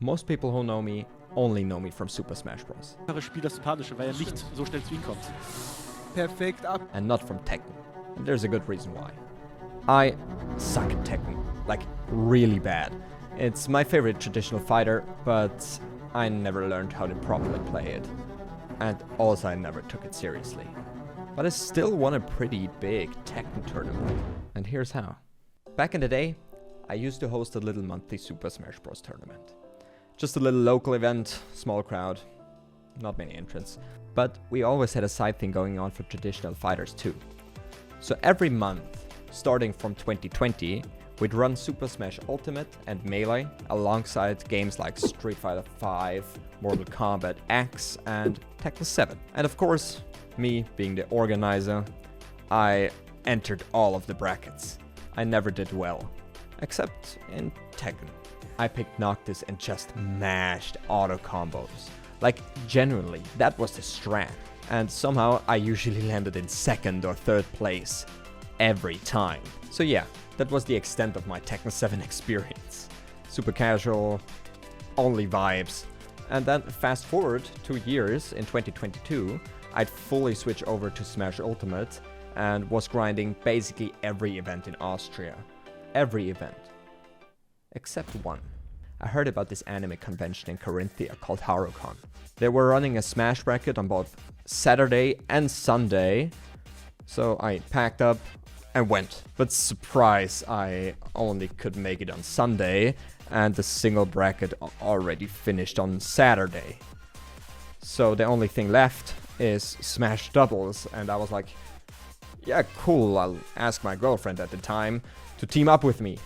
Most people who know me only know me from Super Smash Bros. Spiel das Sympathische, weil nicht so schnell zu ihm kommt. Perfekt ab. And not from Tekken. And there's a good reason why. I suck at Tekken. Like, really bad. It's my favorite traditional fighter, but I never learned how to properly play it. And also I never took it seriously. But I still won a pretty big Tekken tournament. And here's how. Back in the day, I used to host a little monthly Super Smash Bros. Tournament. Just a little local event, small crowd, not many entrants. But we always had a side thing going on for traditional fighters too. So every month, starting from 2020, we'd run Super Smash Ultimate and Melee alongside games like Street Fighter V, Mortal Kombat X, and Tekken 7. And of course, me being the organizer, I entered all of the brackets. I never did well, except in Tekken. I picked Noctis and just mashed auto combos. Like, genuinely, that was the strat. And somehow I usually landed in second or third place every time. So yeah, that was the extent of my Tekken 7 experience. Super casual, only vibes. And then fast forward 2 years, in 2022, I'd fully switch over to Smash Ultimate and was grinding basically every event in Austria. Every event. Except one. I heard about this anime convention in Carinthia called Harucon. They were running a Smash bracket on both Saturday and Sunday, so I packed up and went. But surprise, I only could make it on Sunday, and the single bracket already finished on Saturday. So the only thing left is Smash doubles, and I was like, yeah, cool, I'll ask my girlfriend at the time to team up with me.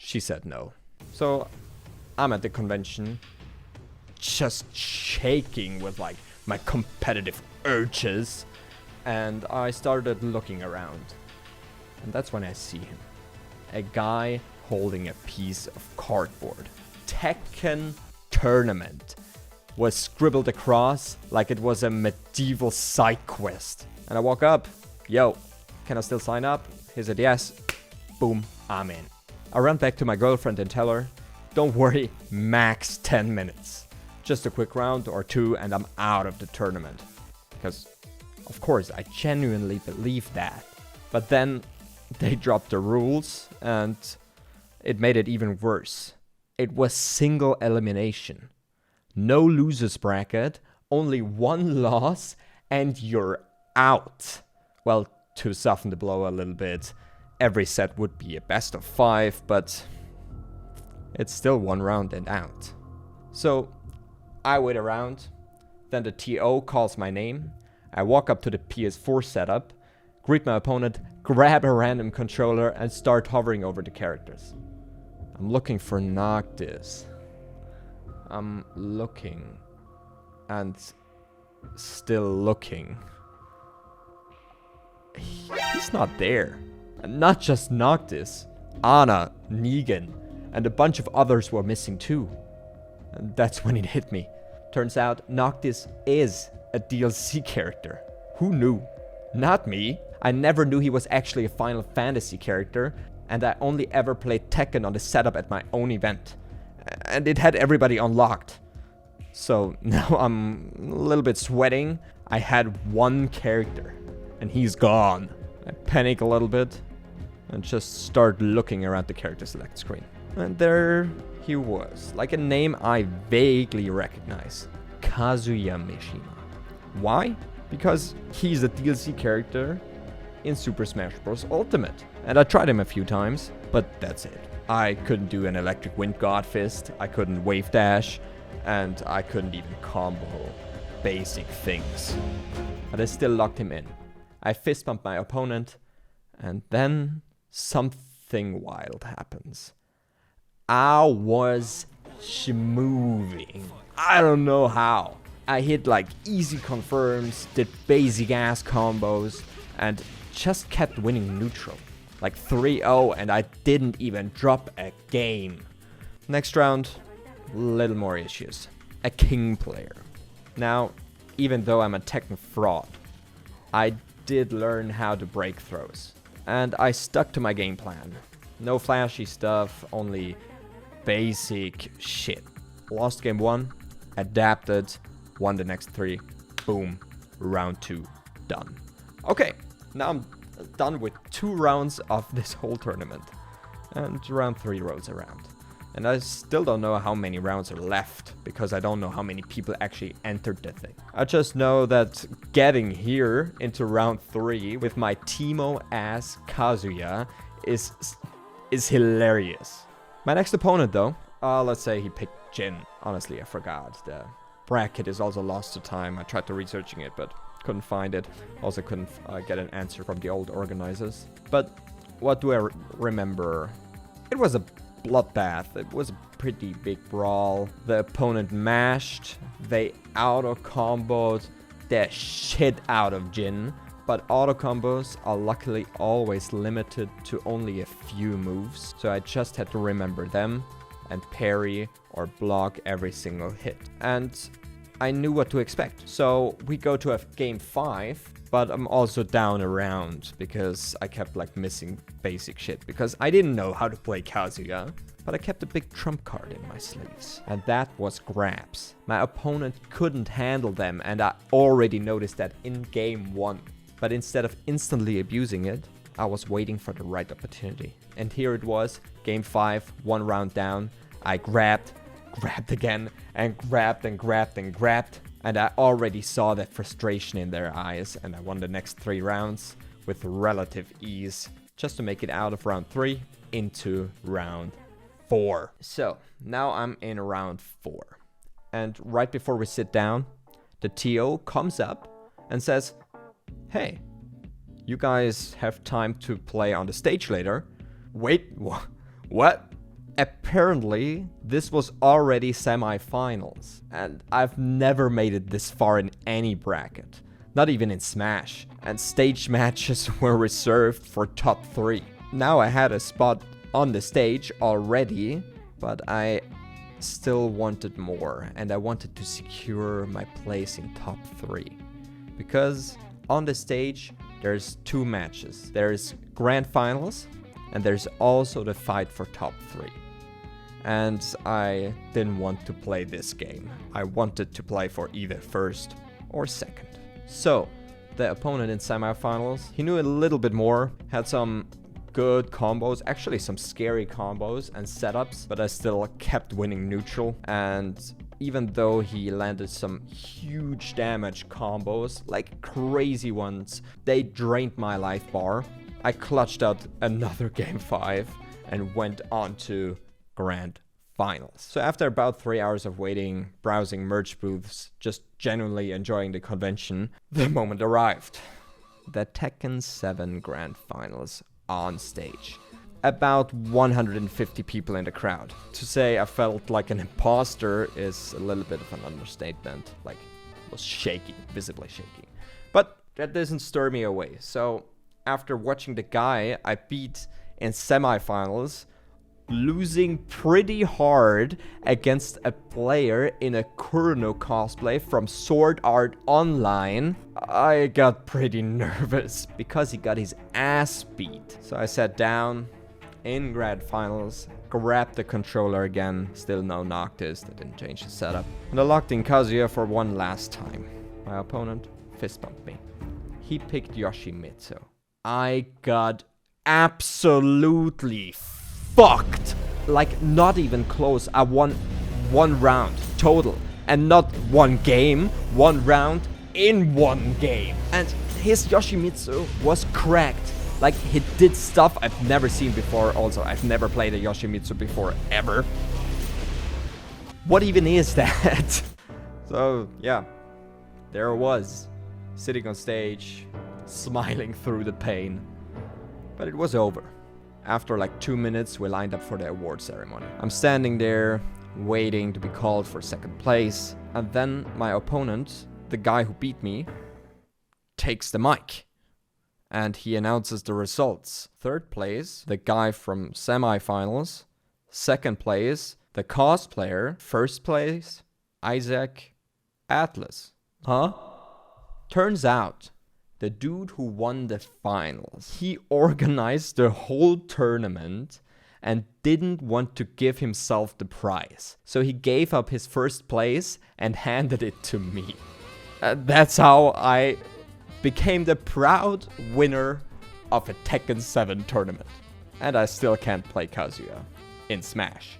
She said no. So I'm at the convention, just shaking with like my competitive urges, and I started looking around. And that's when I see him. A guy holding a piece of cardboard. Tekken Tournament was scribbled across like it was a medieval side quest. And I walk up, yo, can I still sign up? He said yes. Boom, I'm in. I run back to my girlfriend and tell her, don't worry, max 10 minutes. Just a quick round or two and I'm out of the tournament. Because, of course, I genuinely believe that. But then they dropped the rules and it made it even worse. It was single elimination. No losers bracket, only one loss and you're out. Well, to soften the blow a little bit, every set would be a best of 5, but it's still one round and out. So I wait around, then the TO calls my name, I walk up to the PS4 setup, greet my opponent, grab a random controller and start hovering over the characters. I'm looking for Noctis. I'm looking and still looking. He's not there. And not just Noctis, Ana, Negan, and a bunch of others were missing too. And that's when it hit me. Turns out Noctis is a DLC character. Who knew? Not me. I never knew he was actually a Final Fantasy character, and I only ever played Tekken on the setup at my own event. And it had everybody unlocked. So now I'm a little bit sweating. I had one character, and he's gone. I panic a little bit and just start looking around the character select screen. And there he was, like a name I vaguely recognize. Kazuya Mishima. Why? Because he's a DLC character in Super Smash Bros. Ultimate. And I tried him a few times, but that's it. I couldn't do an electric wind god fist, I couldn't wave dash, and I couldn't even combo basic things. But I still locked him in. I fist bumped my opponent, and then something wild happens. I was schmoving. I don't know how. I hit like easy confirms, did basic ass combos, and just kept winning neutral. Like 3-0, and I didn't even drop a game. Next round, little more issues. A king player. Now, even though I'm a Tekken fraud, I did learn how to break throws. And I stuck to my game plan. No flashy stuff, only basic shit. lost game 1, adapted, won the next 3. Boom. Round 2. Done. Okay, now I'm done with 2 rounds of this whole tournament. And round 3 rolls around. And I still don't know how many rounds are left, because I don't know how many people actually entered the thing. I just know that getting here into round 3 with my Teemo-ass Kazuya is hilarious. My next opponent though, let's say he picked Jin. Honestly, I forgot. The bracket is also lost to time. I tried to researching it, but couldn't find it. Also couldn't get an answer from the old organizers. But what do I remember? It was a bloodbath. It was a pretty big brawl. The opponent mashed. They auto-comboed the shit out of Jin. But auto-combos are luckily always limited to only a few moves. So I just had to remember them and parry or block every single hit. And I knew what to expect. So we go to a game 5. But I'm also down a round because I kept like missing basic shit because I didn't know how to play Kazuya. But I kept a big trump card in my sleeves. And that was grabs. My opponent couldn't handle them and I already noticed that in game 1. But instead of instantly abusing it, I was waiting for the right opportunity. And here it was, game 5, 1 round down. I grabbed again, and grabbed and grabbed and grabbed. And I already saw that frustration in their eyes, and I won the next 3 rounds with relative ease, just to make it out of round 3 into round 4. So, now I'm in round 4. And right before we sit down, the TO comes up and says, "Hey, you guys have time to play on the stage later." Wait, what? Apparently, this was already semi-finals, and I've never made it this far in any bracket, not even in Smash, and stage matches were reserved for top 3. Now I had a spot on the stage already, but I still wanted more, and I wanted to secure my place in top 3. Because on the stage, there's 2 matches. There's grand finals, and there's also the fight for top 3. And I didn't want to play this game. I wanted to play for either first or second. So, the opponent in semifinals, he knew a little bit more, had some good combos, actually some scary combos and setups, but I still kept winning neutral. And even though he landed some huge damage combos, like crazy ones, they drained my life bar. I clutched out another game 5 and went on to grand finals. So after about 3 hours of waiting, browsing merch booths, just genuinely enjoying the convention, the moment arrived. The Tekken 7 grand finals on stage. About 150 people in the crowd. To say I felt like an imposter is a little bit of an understatement. Like, I was shaking, visibly shaking. But that doesn't stir me away. So after watching the guy I beat in semifinals, losing pretty hard against a player in a Kurno cosplay from Sword Art Online, I got pretty nervous because he got his ass beat. So I sat down in grand finals, grabbed the controller again, still no Noctis, that didn't change the setup, and I locked in Kazuya for one last time. My opponent fist bumped me. He picked Yoshimitsu. I got absolutely fucked. Like, not even close. I won 1 round total. And not 1 game, 1 round in 1 game. And his Yoshimitsu was cracked. Like, he did stuff I've never seen before. Also, I've never played a Yoshimitsu before, ever. What even is that? So, yeah. There I was, sitting on stage, smiling through the pain. But it was over. After like 2 minutes, we lined up for the award ceremony. I'm standing there, waiting to be called for second place. And then my opponent, the guy who beat me, takes the mic. And he announces the results. Third place, the guy from semifinals. Second place, the cosplayer. First place, Isaac Atlas. Huh? Turns out, the dude who won the finals, he organized the whole tournament and didn't want to give himself the prize. So he gave up his first place and handed it to me. That's how I became the proud winner of a Tekken 7 tournament. And I still can't play Kazuya in Smash.